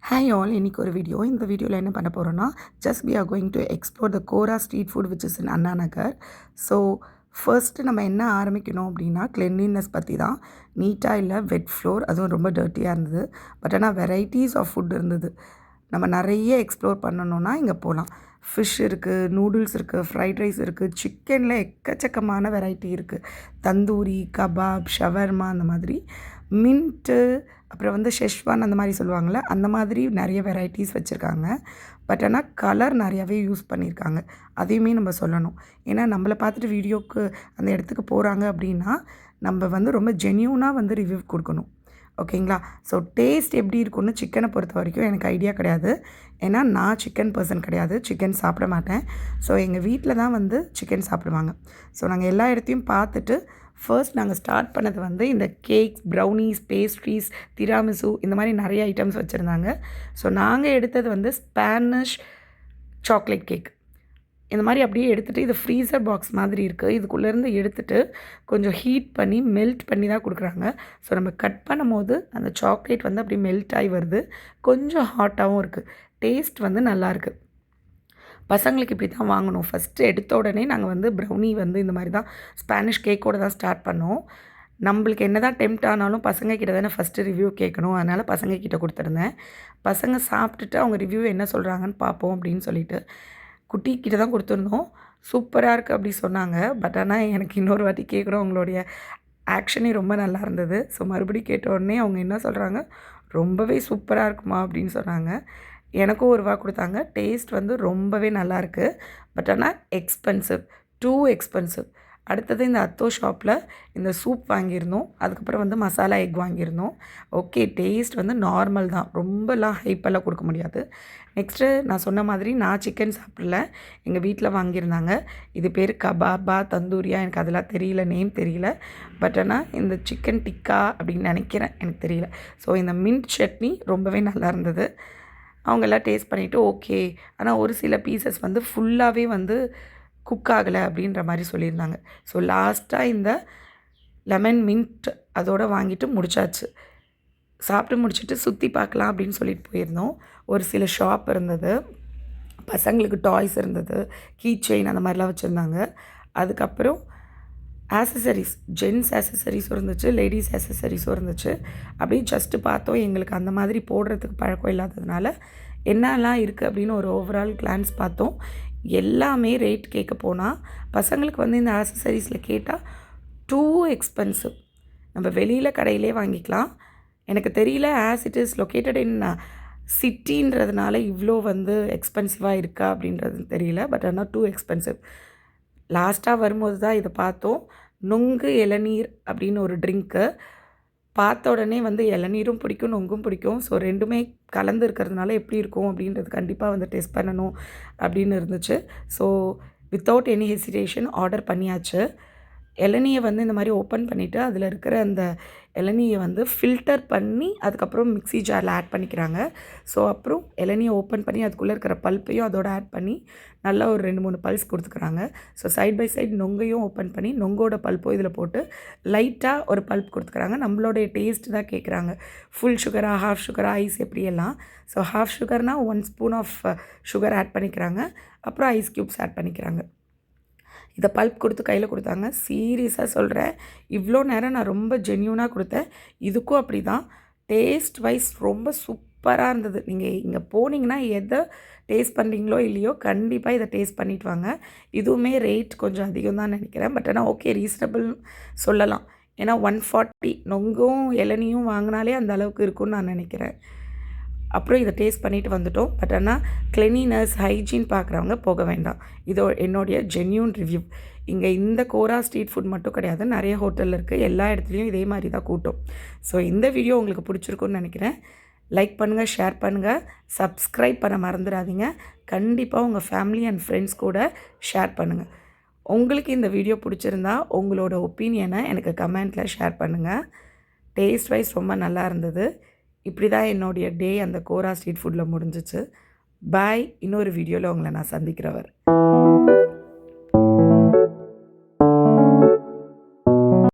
Hi all, இன்னைக்கு ஒரு video. இந்த வீடியோவில் என்ன பண்ண போகிறோன்னா, just we are going to explore the Kora street food which is in Anna Nagar. So first நம்ம என்ன ஆரம்பிக்கணும் அப்படின்னா, கிளென்லினஸ் பற்றி தான். நீட்டாக இல்லை, வெட் ஃப்ளோர், அதுவும் ரொம்ப டர்ட்டியாக இருந்தது. பட் ஆனால் வெரைட்டிஸ் ஆஃப் ஃபுட் இருந்தது. நம்ம நிறைய எக்ஸ்ப்ளோர் பண்ணணுன்னா இங்கே போகலாம். ஃபிஷ் இருக்குது, நூடுல்ஸ் இருக்குது, ஃப்ரைட் ரைஸ் இருக்குது, சிக்கனில் எக்கச்சக்கமான வெரைட்டி இருக்குது. தந்தூரி, கபாப், ஷவர்மா அந்த மாதிரி. மின்ட்டு, அப்புறம் வந்து ஷெஷ்வான் அந்த மாதிரி சொல்லுவாங்கள்ல, அந்த மாதிரி நிறைய வெரைட்டிஸ் வச்சுருக்காங்க. பட் ஆனால் கலர் நிறையாவே யூஸ் பண்ணியிருக்காங்க. அதையுமே நம்ம சொல்லணும். ஏன்னா நம்மளை பார்த்துட்டு வீடியோக்கு அந்த இடத்துக்கு போகிறாங்க அப்படின்னா, நம்ம வந்து ரொம்ப ஜென்யூனாக வந்து ரிவ்யூ கொடுக்கணும். ஓகேங்களா? ஸோ டேஸ்ட் எப்படி இருக்குன்னு சிக்கனை பொறுத்த வரைக்கும் எனக்கு ஐடியா கிடையாது. ஏன்னா நான் சிக்கன் பர்சன் கிடையாது, சிக்கன் சாப்பிட மாட்டேன். ஸோ எங்கள் வீட்டில் தான் வந்து சிக்கன் சாப்பிடுவாங்க. ஸோ நாங்கள் எல்லா இடத்தையும் பார்த்துட்டு ஃபர்ஸ்ட் நாங்கள் ஸ்டார்ட் பண்ணது வந்து இந்த கேக்ஸ், ப்ரௌனீஸ், பேஸ்ட்ரீஸ், திராமிசு இந்த மாதிரி நிறைய ஐட்டம்ஸ் வச்சுருந்தாங்க. ஸோ நாங்கள் எடுத்தது வந்து ஸ்பானிஷ் சாக்லேட் கேக். இந்த மாதிரி அப்படியே எடுத்துகிட்டு, இது ஃப்ரீசர் பாக்ஸ் மாதிரி இருக்குது. இதுக்குள்ளேருந்து எடுத்துகிட்டு கொஞ்சம் ஹீட் பண்ணி மெல்ட் பண்ணி தான் கொடுக்குறாங்க. ஸோ நம்ம கட் பண்ணும்போது அந்த சாக்லேட் வந்து அப்படியே மெல்ட் ஆகி வருது. கொஞ்சம் ஹாட்டாகவும் இருக்குது. டேஸ்ட் வந்து நல்லாயிருக்கு. பசங்களுக்கு இப்படி தான் வாங்கணும். ஃபஸ்ட்டு எடுத்த உடனே நாங்கள் வந்து ப்ரௌனி வந்து இந்த மாதிரி தான் ஸ்பானிஷ் கேக்கோடு தான் ஸ்டார்ட் பண்ணோம். நம்மளுக்கு என்ன தான் டெம்ப்ட் ஆனாலும் பசங்க கிட்ட தானே ஃபஸ்ட்டு ரிவ்யூ கேட்கணும். அதனால் பசங்க கிட்ட கொடுத்துருந்தேன். பசங்க சாப்பிட்டுட்டு அவங்க ரிவ்யூ என்ன சொல்கிறாங்கன்னு பார்ப்போம் அப்படின்னு சொல்லிட்டு குட்டி கிட்ட தான் கொடுத்துருந்தோம். சூப்பராக இருக்குது அப்படி சொன்னாங்க. பட் ஆனால் எனக்கு இன்னொரு வாட்டி கேட்குறோம். அவங்களுடைய ஆக்ஷனே ரொம்ப நல்லா இருந்தது. ஸோ மறுபடியும் கேட்ட உடனே அவங்க என்ன சொல்கிறாங்க, ரொம்பவே சூப்பராக இருக்குமா அப்படின்னு சொன்னாங்க. எனக்கும் ஒரு ரூபா கொடுத்தாங்க. டேஸ்ட் வந்து ரொம்பவே நல்லாயிருக்கு. பட் ஆனால் எக்ஸ்பென்சிவ், டூ எக்ஸ்பென்சிவ். அடுத்தது இந்த அத்தோ ஷாப்பில் இந்த சூப் வாங்கியிருந்தோம். அதுக்கப்புறம் வந்து மசாலா எக் வாங்கியிருந்தோம். ஓகே, டேஸ்ட் வந்து நார்மல் தான், ரொம்பலாம் ஹைப்பெல்லாம் கொடுக்க முடியாது. நெக்ஸ்ட்டு நான் சொன்ன மாதிரி நான் சிக்கன் சாப்பிடல, எங்கள் வீட்டில் வாங்கியிருந்தாங்க. இது பேர் கபாபா, தந்தூரியா, எனக்கு அதெல்லாம் தெரியல, நேம் தெரியல. பட் ஆனால் இந்த சிக்கன் டிக்கா அப்படின்னு நினைக்கிறேன், எனக்கு தெரியல. ஸோ இந்த மின்ட் சட்னி ரொம்பவே நல்லா இருந்தது. அவங்கெல்லாம் டேஸ்ட் பண்ணிவிட்டு ஓகே, ஆனால் ஒரு சில பீசஸ் வந்து ஃபுல்லாகவே வந்து குக் ஆகலை அப்படின்ற மாதிரி சொல்லியிருந்தாங்க. ஸோ லாஸ்ட்டாக இந்த லெமன் மின்ட் அதோடு வாங்கிட்டு முடிச்சாச்சு. சாப்பிட்டு முடிச்சுட்டு சுற்றி பார்க்கலாம் அப்படின்னு சொல்லிட்டு போயிருந்தோம். ஒரு சில ஷாப் இருந்தது, பசங்களுக்கு டாய்ஸ் இருந்தது, கீ செயின் அந்த மாதிரிலாம் வச்சுருந்தாங்க. அதுக்கப்புறம் ஆக்சசரிஸ், ஜென்ஸ் ஆக்சசரிஸும் இருந்துச்சு, லேடிஸ் ஆக்சசரிஸும் இருந்துச்சு. அப்படியே ஜஸ்ட்டு பார்த்தோம். எங்களுக்கு அந்த மாதிரி போடுறதுக்கு பழக்கம் இல்லாததுனால என்னெல்லாம் இருக்குது அப்படின்னு ஒரு ஓவரால் கிளான்ஸ் பார்த்தோம். எல்லாமே ரேட் கேட்க போனால் பசங்களுக்கு வந்து இந்த ஆக்சசரிஸில் கேட்டால் டூ எக்ஸ்பென்சிவ். நம்ம வெளியில் கடையிலே வாங்கிக்கலாம். எனக்கு தெரியல, as it is located in சிட்டின்றதுனால இவ்வளோ வந்து எக்ஸ்பென்சிவாக இருக்கா அப்படின்றது தெரியல. பட் ஆனால் டூ எக்ஸ்பென்சிவ். லாஸ்ட்டாக வரும்போது தான் இதை பார்த்தோம். நுங்கு இளநீர் அப்படின்னு ஒரு ட்ரிங்க்கு. பார்த்த உடனே வந்து இளநீரும் பிடிக்கும், நொங்கும் பிடிக்கும். ஸோ ரெண்டுமே கலந்து இருக்கிறதுனால எப்படி இருக்கும் அப்படின்றது கண்டிப்பாக வந்து டெஸ்ட் பண்ணணும் அப்படின்னு இருந்துச்சு. So without any hesitation order பண்ணியாச்சு. இளநியை வந்து இந்த மாதிரி ஓப்பன் பண்ணிவிட்டு அதில் இருக்கிற அந்த இளநியை வந்து ஃபில்டர் பண்ணி அதுக்கப்புறம் மிக்ஸி ஜாரில் ஆட் பண்ணிக்கிறாங்க. ஸோ அப்புறம் இளநியை ஓப்பன் பண்ணி அதுக்குள்ளே இருக்கிற பல்ப்பையும் அதோடு ஆட் பண்ணி நல்லா ஒரு 2-3 பல்ஸ் கொடுத்துக்கிறாங்க. ஸோ சைட் பை சைட் நொங்கையும் ஓப்பன் பண்ணி நொங்கோட பல்ப்போ இதில் போட்டு லைட்டாக ஒரு பல்ப் கொடுத்துக்கிறாங்க. நம்மளுடைய டேஸ்ட் தான் கேட்குறாங்க. ஃபுல் சுகரா, ஹாஃப் சுகரா, ஐஸ் எப்படியெல்லாம். ஸோ ஹாஃப் சுகர்னால் 1 ஸ்பூன் ஆஃப் சுகர் ஆட் பண்ணிக்கிறாங்க. அப்புறம் ஐஸ் க்யூப்ஸ் ஆட் பண்ணிக்கிறாங்க. இதை பல்ப் கொடுத்து கையில் கொடுத்தாங்க. சீரியஸாக சொல்கிறேன், இவ்வளோ நேரம் நான் ரொம்ப ஜென்யூனாக கொடுத்தேன். இதுக்கும் அப்படி தான். டேஸ்ட் வைஸ் ரொம்ப சூப்பராக இருந்தது. நீங்கள் இங்கே போனீங்கன்னா எதை டேஸ்ட் பண்ணுறீங்களோ இல்லையோ கண்டிப்பாக இதை டேஸ்ட் பண்ணிட்டு வாங்க. இதுவுமே ரேட் கொஞ்சம் அதிகம் தான் நினைக்கிறேன். பட் ஆனால் ஓகே, ரீசனபிள் சொல்லலாம். ஏன்னா 140 நொங்கும் இளநியும் வாங்கினாலே அந்த அளவுக்கு இருக்கும்னு நான் நினைக்கிறேன். அப்புறம் இதை டேஸ்ட் பண்ணிவிட்டு வந்துட்டோம். பட் ஆனால் கிளீனினஸ், ஹைஜீன் பார்க்குறவங்க போக வேண்டாம். இதோ என்னுடைய ஜென்யூன் ரிவ்யூ. இங்கே இந்த கோரா ஸ்ட்ரீட் ஃபுட் மட்டும் கிடையாது, நிறைய ஹோட்டலில் இருக்குது. எல்லா இடத்துலையும் இதே மாதிரி தான் கூட்டம். ஸோ இந்த வீடியோ உங்களுக்கு பிடிச்சிருக்குன்னு நினைக்கிறேன். லைக் பண்ணுங்கள், ஷேர் பண்ணுங்கள், சப்ஸ்கிரைப் பண்ண மறந்துடாதீங்க. கண்டிப்பாக உங்கள் ஃபேமிலி அண்ட் ஃப்ரெண்ட்ஸ் கூட ஷேர் பண்ணுங்கள். உங்களுக்கு இந்த வீடியோ பிடிச்சிருந்தா உங்களோட ஒப்பீனியனை எனக்கு கமெண்ட்டில் ஷேர் பண்ணுங்கள். டேஸ்ட் வைஸ் ரொம்ப நல்லா இருந்தது. இப்படி தான் என்னுடைய டே அந்த கோரா ஸ்ட்ரீட் ஃபுட்டில் முடிஞ்சிச்சு. பாய். இன்னொரு வீடியோவில் உங்களை நான் சந்திக்கிறவர்.